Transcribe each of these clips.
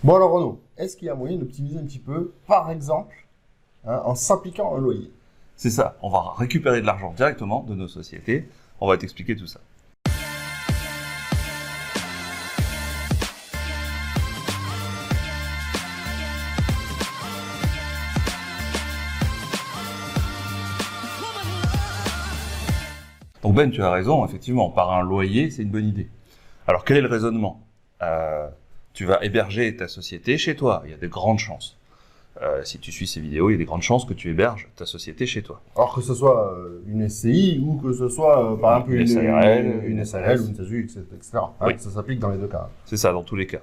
Bon alors Renaud, est-ce qu'il y a moyen d'optimiser un petit peu, par exemple, en s'appliquant un loyer? C'est ça, on va récupérer de l'argent directement de nos sociétés. On va t'expliquer tout ça. Donc Ben, tu as raison, effectivement, par un loyer, c'est une bonne idée. Alors quel est le raisonnement? Tu vas héberger ta société chez toi, il y a de grandes chances. Si tu suis ces vidéos, il y a des grandes chances que tu héberges ta société chez toi. Alors que ce soit une SCI ou que ce soit par exemple une SARL ou une SASU, etc. Oui. Ça s'applique dans les deux cas. C'est ça, dans tous les cas.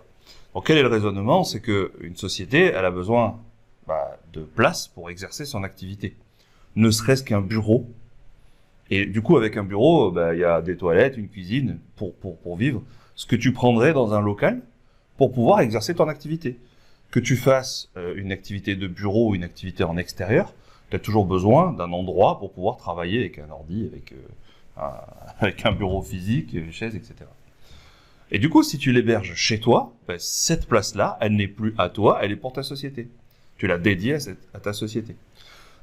Donc quel est le raisonnement? C'est qu'une société, elle a besoin de place pour exercer son activité. Ne serait-ce qu'un bureau. Et du coup, avec un bureau, il y a des toilettes, une cuisine pour vivre. Ce que tu prendrais dans un local pour pouvoir exercer ton activité. Que tu fasses une activité de bureau ou une activité en extérieur, tu as toujours besoin d'un endroit pour pouvoir travailler avec un ordi, avec un bureau physique, une chaise, etc. Et du coup, si tu l'héberges chez toi, cette place-là, elle n'est plus à toi, elle est pour ta société. Tu l'as dédiée à ta société.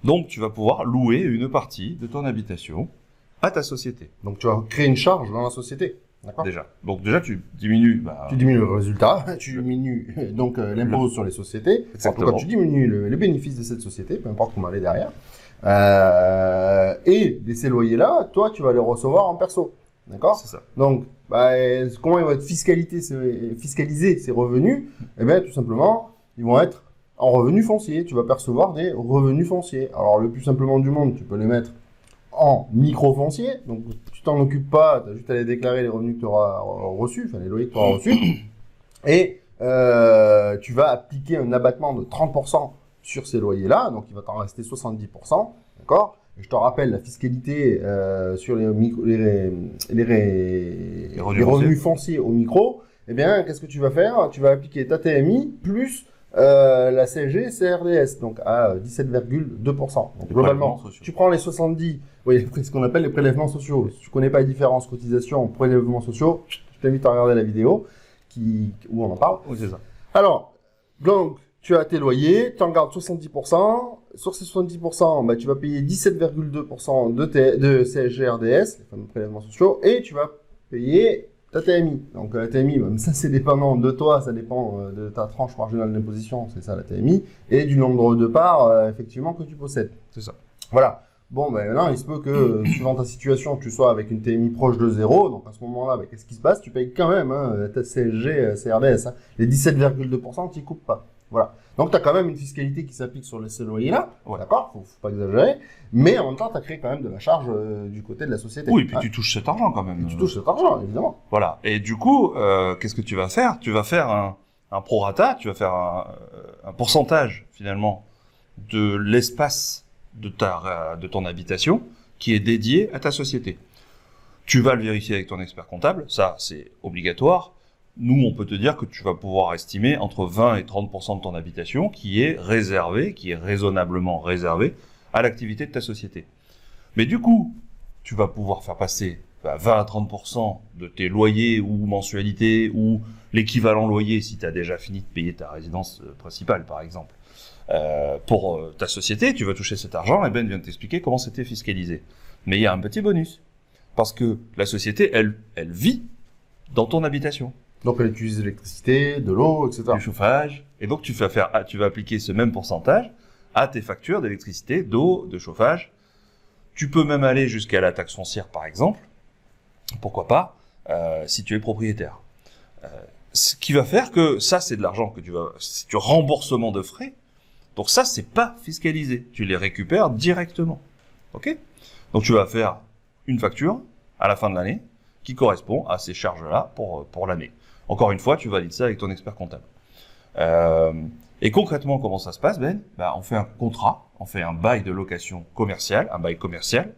Donc, tu vas pouvoir louer une partie de ton habitation à ta société. Donc, tu vas créer une charge dans la société. D'accord. Donc déjà, tu diminues... tu diminues le résultat, tu diminues donc l'impôt sur les sociétés. Exactement. En tout cas, tu diminues les bénéfices de cette société, peu importe comment elle est derrière. Et ces loyers-là, toi, tu vas les recevoir en perso. D'accord. C'est ça. Donc, comment ils vont être fiscaliser ces revenus? Eh bien, tout simplement, ils vont être en revenus fonciers. Tu vas percevoir des revenus fonciers. Alors, le plus simplement du monde, tu peux les mettre en micro-foncier, donc tu t'en occupes pas, tu as juste à les déclarer les revenus que tu auras reçus, enfin les loyers que tu auras reçus, et tu vas appliquer un abattement de 30% sur ces loyers-là, donc il va t'en rester 70%, d'accord? Et je te rappelle, la fiscalité sur les revenus fonciers au micro, eh bien, qu'est-ce que tu vas faire? Tu vas appliquer ta TMI plus la CSG, CRDS, donc à 17,2%. Donc globalement, tu prends les 70, oui, ce qu'on appelle les prélèvements sociaux. Si tu connais pas la différence cotisation, prélèvements sociaux, je t'invite à regarder la vidéo où on en parle. Oui, c'est ça. Alors, donc, tu as tes loyers, tu en gardes 70%. Sur ces 70%, tu vas payer 17,2% de CSG, RDS, les fameux prélèvements sociaux, et tu vas payer ta TMI. Donc la TMI, même ça c'est dépendant de toi, ça dépend de ta tranche marginale d'imposition, c'est ça la TMI, et du nombre de parts effectivement que tu possèdes. C'est ça. Voilà. Bon, maintenant il se peut que suivant ta situation, tu sois avec une TMI proche de 0, donc à ce moment-là, qu'est-ce qui se passe? Tu payes quand même ta CSG, CRDS. Les 17,2%, tu n'y coupes pas. Voilà. Donc, tu as quand même une fiscalité qui s'applique sur ces loyers-là. Ouais. D'accord? Faut pas exagérer. Mais en même temps, tu as créé quand même de la charge du côté de la société. Oui, et puis tu touches cet argent quand même. Et tu touches cet argent, évidemment. Voilà. Et du coup, qu'est-ce que tu vas faire? Tu vas faire un prorata, tu vas faire un pourcentage, finalement, de l'espace de ton habitation qui est dédié à ta société. Tu vas le vérifier avec ton expert comptable. Ça, c'est obligatoire. Nous, on peut te dire que tu vas pouvoir estimer entre 20 et 30% de ton habitation qui est réservée, qui est raisonnablement réservée à l'activité de ta société. Mais du coup, tu vas pouvoir faire passer 20 à 30% de tes loyers ou mensualités ou l'équivalent loyer si tu as déjà fini de payer ta résidence principale, par exemple. Pour ta société, tu vas toucher cet argent et Ben vient de t'expliquer comment c'était fiscalisé. Mais il y a un petit bonus. Parce que la société, elle vit dans ton habitation. Donc, elle utilise l'électricité, de l'eau, etc. Du chauffage. Et donc, tu vas appliquer ce même pourcentage à tes factures d'électricité, d'eau, de chauffage. Tu peux même aller jusqu'à la taxe foncière, par exemple. Pourquoi pas, si tu es propriétaire. Ce qui va faire que ça, c'est de l'argent que c'est du remboursement de frais. Donc ça, c'est pas fiscalisé. Tu les récupères directement. OK? Donc, tu vas faire une facture à la fin de l'année qui correspond à ces charges-là pour l'année. Encore une fois, tu valides ça avec ton expert comptable. Et concrètement, comment ça se passe, Ben? On fait un contrat, on fait un bail de location commerciale, un bail commercial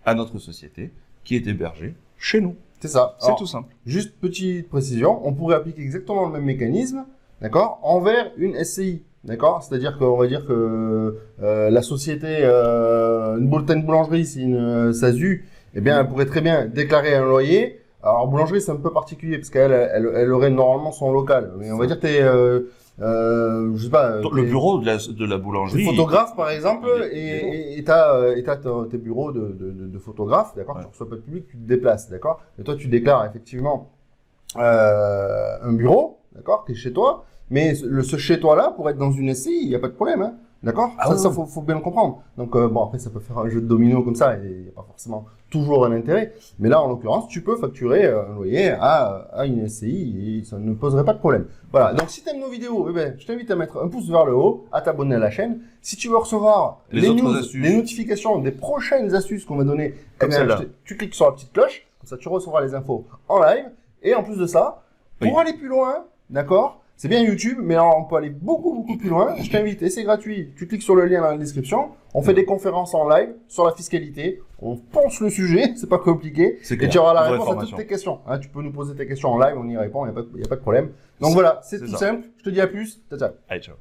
à notre société qui est hébergée chez nous. C'est ça. C'est tout simple. Juste petite précision, on pourrait appliquer exactement le même mécanisme, d'accord, envers une SCI. D'accord? C'est-à-dire qu'on va dire que la société, une boulangerie, c'est une SASU, eh bien, elle pourrait très bien déclarer un loyer. Alors, boulangerie, c'est un peu particulier parce qu'elle aurait normalement son local. Mais on va dire que je sais pas. Le bureau de la boulangerie. Photographe, par exemple, il est et t'as tes bureaux de photographe, d'accord? Ouais. Tu reçois pas de public, tu te déplaces, d'accord? Et toi, tu déclares effectivement un bureau, d'accord, qui est chez toi, mais ce chez toi là, pour être dans une SCI, il n'y a pas de problème, hein, d'accord? Ah Ça, ouais. faut bien le comprendre. Donc bon, après, ça peut faire un jeu de domino comme ça, et il n'y a pas forcément toujours un intérêt. Mais là, en l'occurrence, tu peux facturer un loyer à une SCI et ça ne poserait pas de problème. Voilà. Donc, si tu aimes nos vidéos, eh ben, je t'invite à mettre un pouce vers le haut, à t'abonner à la chaîne. Si tu veux recevoir Les autres news, astuces. les notifications des prochaines astuces qu'on va donner, Comme eh ben, celle-là. tu cliques sur la petite cloche, comme ça tu recevras les infos en live. Et en plus de ça, pour Oui. aller plus loin, d'accord? C'est bien YouTube, mais alors on peut aller beaucoup plus loin. Je t'invite, et c'est gratuit. Tu cliques sur le lien dans la description. On fait des conférences en live sur la fiscalité. On pense le sujet, c'est pas compliqué. C'est Et clair. tu auras la Vraie réponse à formation. toutes tes questions. Hein, tu peux nous poser tes questions en live, on y répond, il n'y a pas de problème. Donc voilà, c'est tout ça. simple. Je te dis à plus. Ciao, ciao. Allez, ciao.